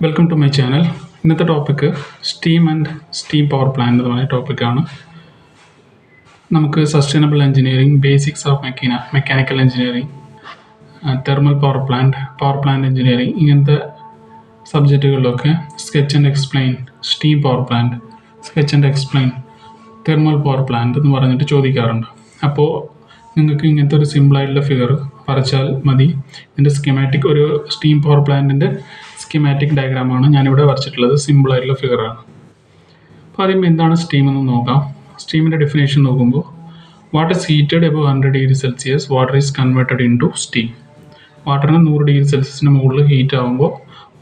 Welcome to my channel. ഇന്നത്തെ topic steam and steam power plant എന്ന് പറയുന്ന ടോപ്പിക്കാണ്. നമുക്ക് sustainable engineering, basics of mechanical engineering, thermal power plant engineering ഇങ്ങനത്തെ സബ്ജക്റ്റുകളിലൊക്കെ sketch and explain steam power plant, sketch and explain thermal power plant എന്ന് പറഞ്ഞിട്ട് ചോദിക്കാറുണ്ട്. അപ്പോൾ നിങ്ങൾക്ക് ഇങ്ങനത്തെ ഒരു സിമ്പിളായിട്ടുള്ള ഫിഗർ വരച്ചാൽ മതി. ഇതിൻ്റെ സ്കീമാറ്റിക്, ഒരു സ്റ്റീം പവർ പ്ലാന്റിൻ്റെ സ്കീമാറ്റിക് ഡയഗ്രാമാണ് ഞാനിവിടെ വരച്ചിട്ടുള്ളത്. സിമ്പിളായിട്ടുള്ള ഫിഗറാണ്. അപ്പോൾ ആദ്യം എന്താണ് സ്റ്റീം എന്ന് നോക്കാം. സ്റ്റീമിൻ്റെ ഡെഫിനേഷൻ നോക്കുമ്പോൾ, water is heated above 100°C, water is converted into steam. വാട്ടറിന് 100°C മുകളിൽ ഹീറ്റ് ആകുമ്പോൾ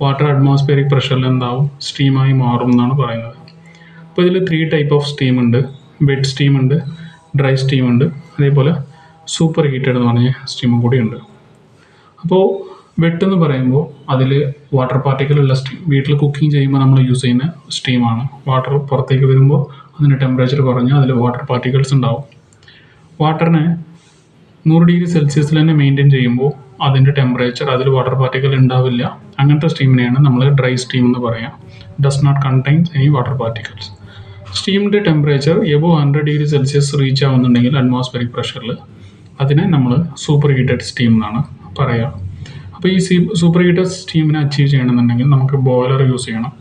വാട്ടർ അറ്റ്മോസ്ഫിയറിക് പ്രഷറിൽ എന്താവും, സ്റ്റീമായി മാറും എന്നാണ് പറയുന്നത്. അപ്പോൾ ഇതിൽ 3 ടൈപ്പ് ഓഫ് സ്റ്റീം ഉണ്ട്. വെറ്റ് സ്റ്റീം ഉണ്ട്, ഡ്രൈ സ്റ്റീം ഉണ്ട്, അതേപോലെ സൂപ്പർ ഹീറ്റഡ് എന്ന് പറഞ്ഞ സ്റ്റീമും കൂടി ഉണ്ട്. അപ്പോൾ വെട്ട് എന്ന് പറയുമ്പോൾ അതിൽ വാട്ടർ പാർട്ടിക്കിൾ ഉള്ള സ്റ്റീം, വീട്ടിൽ കുക്കിംഗ് ചെയ്യുമ്പോൾ നമ്മൾ യൂസ് ചെയ്യുന്ന സ്റ്റീമാണ്. വാട്ടർ പുറത്തേക്ക് വരുമ്പോൾ അതിൻ്റെ ടെമ്പറേച്ചർ കുറഞ്ഞ് അതിൽ വാട്ടർ പാർട്ടിക്കിൾസ് ഉണ്ടാവും. വാട്ടറിനെ 100°C തന്നെ മെയിൻറ്റെയിൻ ചെയ്യുമ്പോൾ അതിൻ്റെ ടെമ്പറേച്ചർ, അതിൽ വാട്ടർ പാർട്ടിക്കിൾ ഉണ്ടാവില്ല. അങ്ങനത്തെ സ്റ്റീമിനെയാണ് നമ്മൾ ഡ്രൈ സ്റ്റീം എന്ന് പറയുക. Does not contains any water particles. സ്റ്റീമിൻ്റെ ടെമ്പറേച്ചർ എബവ് 100°C റീച്ച് ആവുന്നുണ്ടെങ്കിൽ അറ്റ്മോസ്ഫിയറിക് പ്രഷറിൽ, അതിനെ നമ്മൾ സൂപ്പർ ഹീറ്റഡ് സ്റ്റീം എന്നാണ് പറയുക. അപ്പോൾ ഈ സൂപ്പർ ഹീറ്റഡ് സ്റ്റീമിനെ അച്ചീവ് ചെയ്യണമെന്നുണ്ടെങ്കിൽ നമുക്ക് ബോയിലർ യൂസ് ചെയ്യണം.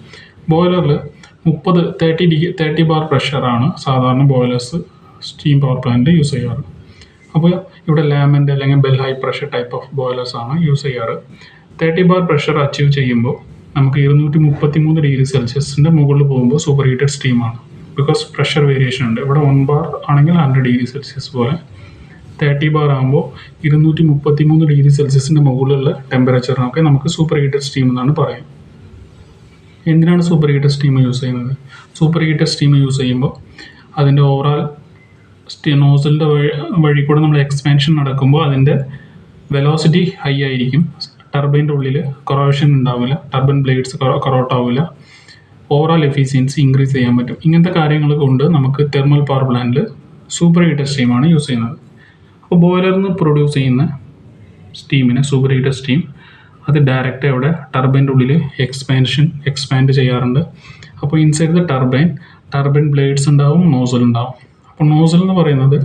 ബോയിലറിൽ 30 ബാർ പ്രഷറാണ് സാധാരണ boilers steam power plant use ചെയ്യാറ്. അപ്പോൾ ഇവിടെ ലാമൻ്റ് അല്ലെങ്കിൽ bell high pressure type of boilers ആണ് യൂസ് ചെയ്യാറ്. 30 ബാർ പ്രഷർ അച്ചീവ് ചെയ്യുമ്പോൾ നമുക്ക് 233°C മുകളിൽ പോകുമ്പോൾ സൂപ്പർ ഹീറ്റഡ് സ്റ്റീമാണ്. ബിക്കോസ് പ്രഷർ വേരിയേഷൻ ഉണ്ട്. ഇവിടെ 1 ബാർ ആണെങ്കിൽ 100°C പോലെ, 30 ബാർ ആകുമ്പോൾ 233°C മുകളിലുള്ള ടെമ്പറേച്ചറിനൊക്കെ നമുക്ക് സൂപ്പർ ഹീറ്റഡ് സ്റ്റീം എന്നാണ് പറയുക. എന്തിനാണ് സൂപ്പർ ഹീറ്റഡ് സ്റ്റീം യൂസ് ചെയ്യുന്നത്? സൂപ്പർ ഹീറ്റഡ് സ്റ്റീം യൂസ് ചെയ്യുമ്പോൾ അതിൻ്റെ ഓവറാൾ നോസിലിൻ്റെ വഴി കൂടെ നമ്മൾ എക്സ്പാൻഷൻ നടക്കുമ്പോൾ അതിൻ്റെ വെലോസിറ്റി ഹൈ ആയിരിക്കും. ടർബൈൻ്റെ ഉള്ളിൽ കൊറോഷൻ ഉണ്ടാവില്ല, ടർബൈൻ ബ്ലേഡ്സ് കറോട്ട് ആവില്ല, ഓവറാൾ എഫിഷ്യൻസി ഇൻക്രീസ് ചെയ്യാൻ പറ്റും. ഇങ്ങനത്തെ കാര്യങ്ങൾ കൊണ്ട് നമുക്ക് തെർമൽ പവർ പ്ലാന്റിൽ സൂപ്പർ ഹീറ്റഡ് സ്റ്റീമാണ് യൂസ് ചെയ്യുന്നത്. അപ്പോൾ ബോയിലറിൽ നിന്ന് പ്രൊഡ്യൂസ് ചെയ്യുന്ന സ്റ്റീമിനെ, സൂപ്പർ ഹീറ്റഡ് സ്റ്റീം, അത് ഡയറക്റ്റ് അവിടെ ടർബൈൻ്റെ ഉള്ളിൽ എക്സ്പാൻഡ് ചെയ്യാറുണ്ട്. അപ്പോൾ ഇൻസൈഡ് ദ ടർബൈൻ ബ്ലേഡ്സ് ഉണ്ടാവും, നോസൽ ഉണ്ടാവും. അപ്പോൾ നോസൽ എന്ന് പറയുന്നത്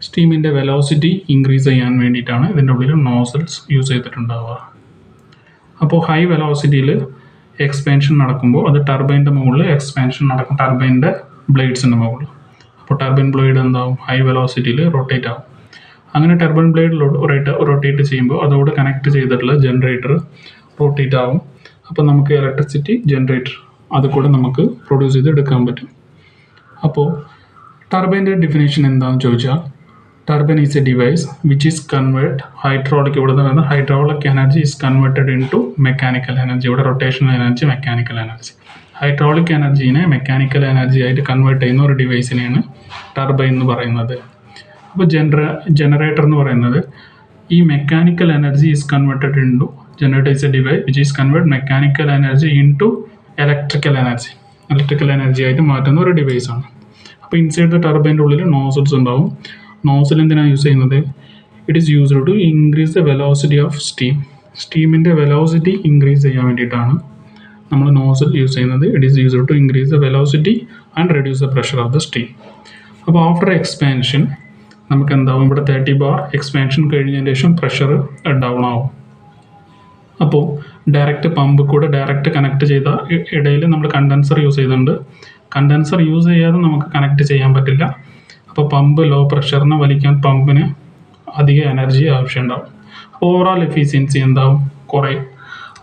സ്റ്റീമിൻ്റെ വെലോസിറ്റി ഇൻക്രീസ് ചെയ്യാൻ വേണ്ടിയിട്ടാണ് ഇതിൻ്റെ ഉള്ളിൽ നോസൽസ് യൂസ് ചെയ്തിട്ടുണ്ടാവുക. അപ്പോൾ ഹൈ വെലോസിറ്റിയിൽ എക്സ്പാൻഷൻ നടക്കുമ്പോൾ അത് ടർബൈൻ്റെ മുകളിൽ എക്സ്പാൻഷൻ നടക്കും, ടർബൈൻ്റെ ബ്ലേഡ്സിൻ്റെ മുകളിൽ. അപ്പോൾ ടർബൈൻ ബ്ലേഡ് എന്താവും, ഹൈ വെലോസിറ്റിയിൽ റൊട്ടേറ്റ് ആവും. അങ്ങനെ ടർബൈൻ ബ്ലേഡ് റൊട്ടേറ്റ് ചെയ്യുമ്പോൾ അതോട് കണക്ട് ചെയ്തിട്ടുള്ള ജനറേറ്റർ റൊട്ടേറ്റ് ആവും. അപ്പോൾ നമുക്ക് ഇലക്ട്രിസിറ്റി ജനറേറ്റർ അത് കൂടെ നമുക്ക് പ്രൊഡ്യൂസ് ചെയ്ത് എടുക്കാൻ പറ്റും. അപ്പോൾ ടർബൈൻ്റെ ഡെഫിനേഷൻ എന്താണെന്ന് ചോദിച്ചാൽ, turbine is a device which is hydraulic, ഇവിടെ നിന്ന് hydraulic energy is converted into mechanical energy. ഇവിടെ rotational energy, mechanical energy. Hydraulic എനർജീനെ മെക്കാനിക്കൽ എനർജി ആയിട്ട് കൺവേർട്ട് ചെയ്യുന്ന ഒരു ഡിവൈസിനെയാണ് ടർബൈൻ എന്ന് പറയുന്നത്. അപ്പോൾ ജനറേറ്റർ എന്ന് പറയുന്നത് ഈ mechanical energy is converted into, generator is a device which is convert mechanical energy into electrical energy ആയിട്ട് മാറ്റുന്ന ഒരു ഡിവൈസാണ്. അപ്പോൾ ഇൻസൈഡ് ദ ടർബൈൻ്റെ ഉള്ളിൽ നോസൽസ് ഉണ്ടാവും. നോസൽ എന്തിനാണ് യൂസ് ചെയ്യുന്നത്? It is used to increase the velocity of steam. സ്റ്റീമിൻ്റെ velocity increase ചെയ്യാൻ വേണ്ടിയിട്ടാണ് നമ്മൾ നോസൽ യൂസ് ചെയ്യുന്നത്. It is used to increase the velocity and reduce the pressure of the steam. അപ്പോൾ ആഫ്റ്റർ എക്സ്പാൻഷൻ നമുക്ക് എന്താവും, ഇവിടെ 30 ബാർ എക്സ്പാൻഷൻ കഴിഞ്ഞതിന് ശേഷം പ്രഷർ ഡൗൺ ആവും. അപ്പോൾ ഡയറക്റ്റ് പമ്പ് കൂടെ ഡയറക്റ്റ് കണക്ട് ചെയ്ത ഇടയിൽ നമ്മൾ കണ്ടൻസർ യൂസ് ചെയ്യുന്നുണ്ട്. കണ്ടൻസർ യൂസ് ചെയ്യാതെ നമുക്ക് കണക്ട് ചെയ്യാൻ പറ്റില്ല. അപ്പോൾ പമ്പ് ലോ പ്രഷറിനെ വലിക്കാൻ പമ്പിന് അധിക എനർജി ആവശ്യമുണ്ടാവും. ഓവറാൾ എഫിഷ്യൻസി എന്താവും, കുറയും.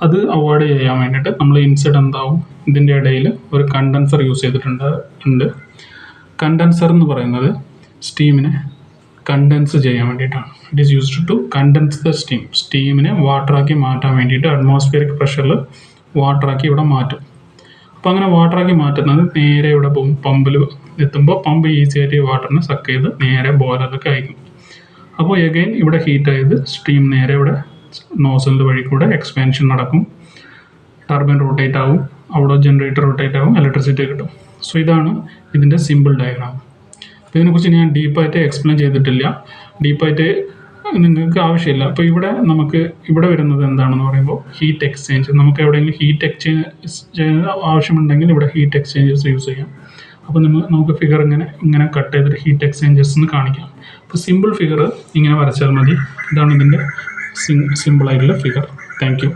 അത് അവോയ്ഡ് ചെയ്യാൻ വേണ്ടിയിട്ട് നമ്മൾ ഇൻസൈഡ് എന്താവും, ഇതിൻ്റെ ഇടയിൽ ഒരു കണ്ടൻസർ യൂസ് ചെയ്തിട്ടുണ്ട്. കണ്ടൻസർ എന്ന് പറയുന്നത് സ്റ്റീമിനെ കണ്ടൻസ് ചെയ്യാൻ വേണ്ടിയിട്ടാണ്. It is used to condense the steam. സ്റ്റീമിനെ വാട്ടറാക്കി മാറ്റാൻ വേണ്ടിയിട്ട് അറ്റ്മോസ്ഫിയറിക് പ്രഷറിൽ വാട്ടറാക്കി ഇവിടെ മാറ്റും. അപ്പോൾ അങ്ങനെ വാട്ടറാക്കി മാറ്റുന്നത് നേരെ ഇവിടെ പോകും, പമ്പിൽ എത്തുമ്പോൾ പമ്പ് ഈസി ആയിട്ട് വാട്ടറിനെ സക്ക് ചെയ്ത് നേരെ ബോയിലറിലേക്ക് അയക്കും. അപ്പോൾ എഗെയിൻ ഇവിടെ ഹീറ്റ് ആയത് സ്റ്റീം നേരെ ഇവിടെ നോസലിൻ്റെ വഴി കൂടെ എക്സ്പാൻഷൻ നടക്കും, ടർബൈൻ റൊട്ടേറ്റ് ആവും, അവിടെ ജനറേറ്റർ റൊട്ടേറ്റ് ആവും, ഇലക്ട്രിസിറ്റി കിട്ടും. സോ ഇതാണ് ഇതിൻ്റെ സിമ്പിൾ ഡയഗ്രാം. അപ്പോൾ ഇതിനെക്കുറിച്ച് ഞാൻ ഡീപ്പായിട്ട് എക്സ്പ്ലെയിൻ ചെയ്തിട്ടില്ല. ഡീപ്പായിട്ട് നിങ്ങൾക്ക് ആവശ്യമില്ല. അപ്പോൾ ഇവിടെ വരുന്നത് എന്താണെന്ന് പറയുമ്പോൾ ഹീറ്റ് എക്സ്ചേഞ്ച്. നമുക്ക് എവിടെയെങ്കിലും ഹീറ്റ് എക്സ്ചേഞ്ച് ആവശ്യമുണ്ടെങ്കിൽ ഇവിടെ ഹീറ്റ് എക്സ്ചേഞ്ചേഴ്സ് യൂസ് ചെയ്യാം. അപ്പോൾ നമുക്ക് ഫിഗർ ഇങ്ങനെ കട്ട് ചെയ്തിട്ട് ഹീറ്റ് എക്സ്ചേഞ്ചേഴ്സ് എന്ന് കാണിക്കാം. അപ്പോൾ സിമ്പിൾ ഫിഗർ ഇങ്ങനെ വരച്ചാൽ മതി. ഇതാണ് ഇതിൻ്റെ സിമ്പിളായിട്ടുള്ള ഫിഗർ. Thank you.